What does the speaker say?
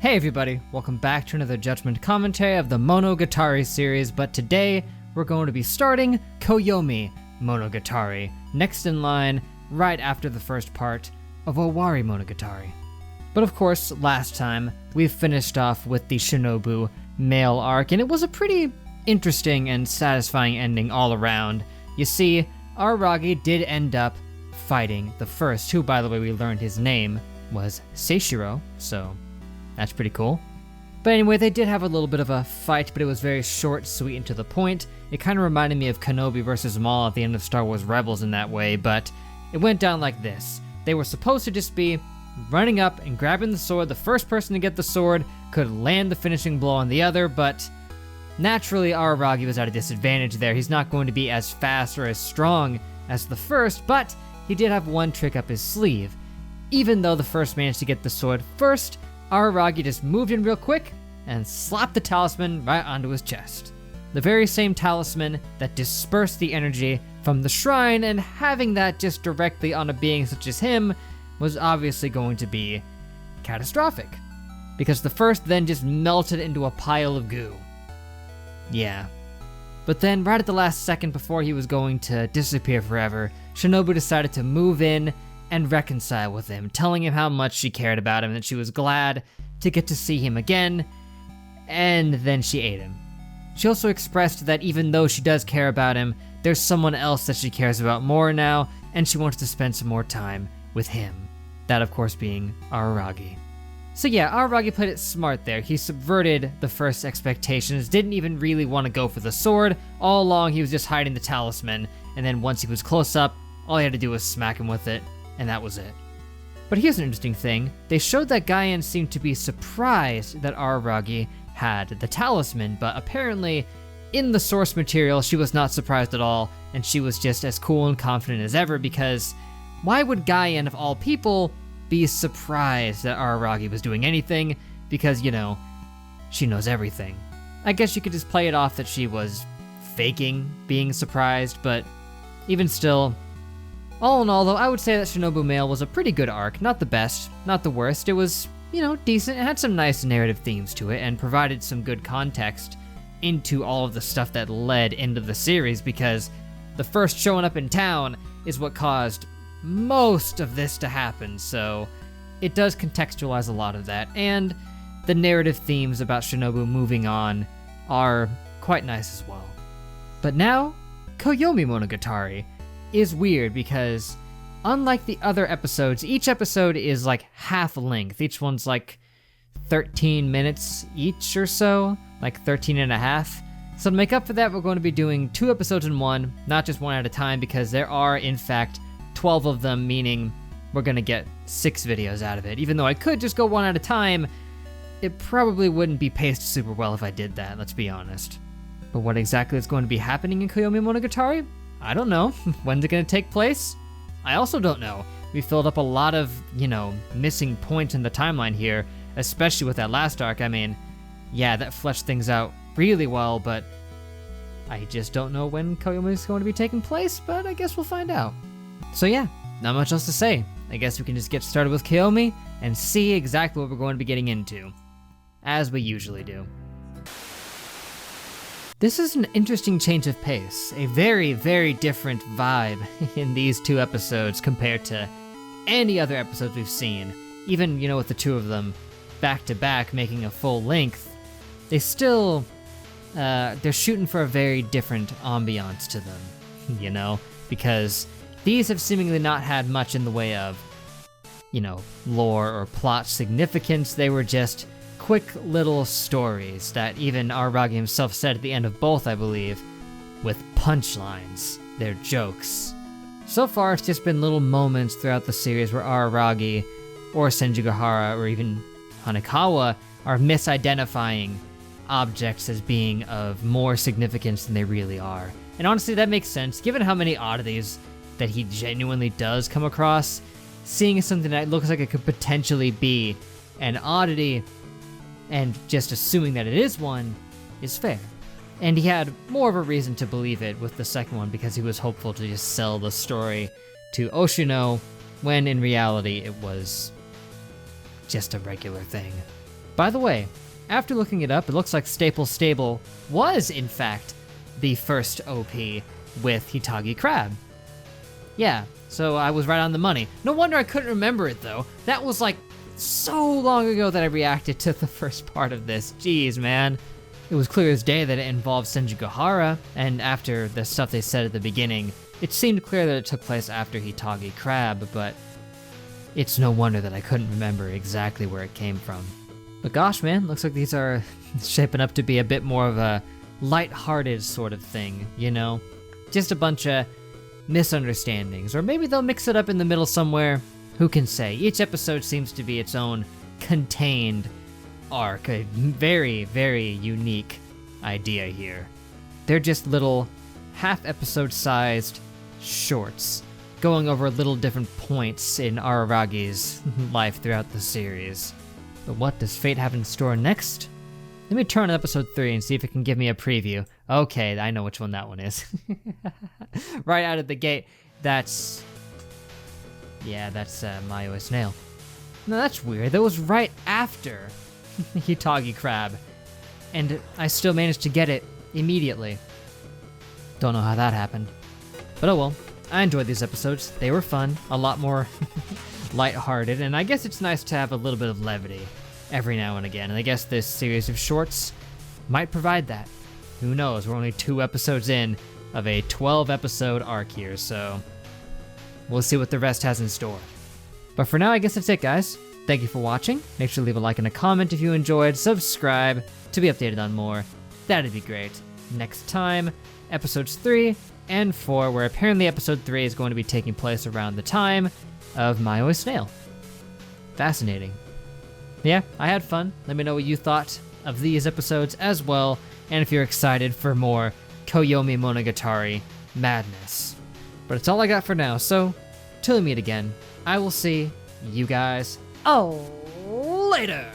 Hey everybody, welcome back to another Judgment commentary of the Monogatari series, but today we're going to be starting Koyomimonogatari, next in line right after the first part of Owari-monogatari. But of course, last time we finished off with the Shinobu male arc, and it was a pretty interesting and satisfying ending all around. You see, Araragi did end up fighting the first, who, by the way, we learned his name was Seishiro, so that's pretty cool. But anyway, they did have a little bit of a fight, but it was very short, sweet, and to the point. It kind of reminded me of Kenobi versus Maul at the end of Star Wars Rebels in that way, but it went down like this. They were supposed to just be running up and grabbing the sword. The first person to get the sword could land the finishing blow on the other, but naturally Araragi was at a disadvantage there. He's not going to be as fast or as strong as the first, but he did have one trick up his sleeve. Even though the first managed to get the sword first, Araragi just moved in real quick and slapped the talisman right onto his chest. The very same talisman that dispersed the energy from the shrine, and having that just directly on a being such as him was obviously going to be catastrophic, because the first then just melted into a pile of goo. Yeah. But then right at the last second before he was going to disappear forever, Shinobu decided to move in and reconcile with him, telling him how much she cared about him and that she was glad to get to see him again, and then she ate him. She also expressed that even though she does care about him, there's someone else that she cares about more now, and she wants to spend some more time with him. That, of course, being Araragi. So yeah, Araragi played it smart there. He subverted the first expectations, didn't even really want to go for the sword. All along, he was just hiding the talisman, and then once he was close up, all he had to do was smack him with it, and that was it. But here's an interesting thing. They showed that Guyan seemed to be surprised that Araragi had the talisman, but apparently in the source material, she was not surprised at all, and she was just as cool and confident as ever, because why would Guyan, of all people, be surprised that Araragi was doing anything? Because, you know, she knows everything. I guess you could just play it off that she was faking being surprised, but even still, all in all, though, I would say that Shinobu Male was a pretty good arc. Not the best, not the worst. It was, you know, decent. It had some nice narrative themes to it and provided some good context into all of the stuff that led into the series, because the first showing up in town is what caused most of this to happen, so it does contextualize a lot of that, and the narrative themes about Shinobu moving on are quite nice as well. But now, Koyomimonogatari is weird because, unlike the other episodes, each episode is like half length. Each one's like 13 minutes each or so, like 13 and a half. So to make up for that, we're going to be doing 2 episodes in one, not just one at a time, because there are, in fact, 12 of them, meaning we're going to get 6 videos out of it. Even though I could just go one at a time, it probably wouldn't be paced super well if I did that, let's be honest. But what exactly is going to be happening in Koyomimonogatari? I don't know. When's it going to take place? I also don't know. We filled up a lot of, missing points in the timeline here, especially with that last arc. I mean, yeah, that fleshed things out really well, but I just don't know when Koyomi is going to be taking place, but I guess we'll find out. So yeah, not much else to say. I guess we can just get started with Koyomi and see exactly what we're going to be getting into, as we usually do. This is an interesting change of pace, a very, very different vibe in these 2 episodes compared to any other episodes we've seen. Even, with the 2 of them back to back making a full length, they still, they're shooting for a very different ambiance to them, because these have seemingly not had much in the way of, lore or plot significance. They were just quick little stories that even Araragi himself said at the end of both, I believe, with punchlines. They're jokes. So far, it's just been little moments throughout the series where Araragi, or Senjugahara, or even Hanekawa are misidentifying objects as being of more significance than they really are. And honestly, that makes sense, given how many oddities that he genuinely does come across. Seeing something that looks like it could potentially be an oddity and just assuming that it is one is fair. And he had more of a reason to believe it with the second one because he was hopeful to just sell the story to Oshino, when in reality it was just a regular thing. By the way, after looking it up, it looks like Staple Stable was, in fact, the first OP with Hitagi Crab. Yeah, so I was right on the money. No wonder I couldn't remember it, though. That was like so long ago that I reacted to the first part of this. Jeez, man. It was clear as day that it involved Senjigahara, and after the stuff they said at the beginning, it seemed clear that it took place after Hitagi Crab, but it's no wonder that I couldn't remember exactly where it came from. But gosh, man, looks like these are shaping up to be a bit more of a light-hearted sort of thing, you know? Just a bunch of misunderstandings, or maybe they'll mix it up in the middle somewhere. Who can say? Each episode seems to be its own contained arc, a very, very unique idea here. They're just little half-episode sized shorts going over little different points in Araragi's life throughout the series. But what does fate have in store next? Let me turn on episode 3 and see if it can give me a preview. Okay, I know which one that one is. Right out of the gate, that's Mayoi Snail. No, that's weird. That was right after Hitagi Crab, and I still managed to get it immediately. Don't know how that happened. But oh well, I enjoyed these episodes. They were fun, a lot more lighthearted, and I guess it's nice to have a little bit of levity every now and again, and I guess this series of shorts might provide that. Who knows, we're only 2 episodes in of a 12-episode arc here, so we'll see what the rest has in store. But for now, I guess that's it, guys. Thank you for watching. Make sure to leave a like and a comment if you enjoyed. Subscribe to be updated on more. That'd be great. Next time, episodes 3 and 4, where apparently episode 3 is going to be taking place around the time of Mayoi Snail. Fascinating. Yeah, I had fun. Let me know what you thought of these episodes as well, and if you're excited for more Koyomimonogatari madness. But it's all I got for now, so till we meet again, I will see you guys later.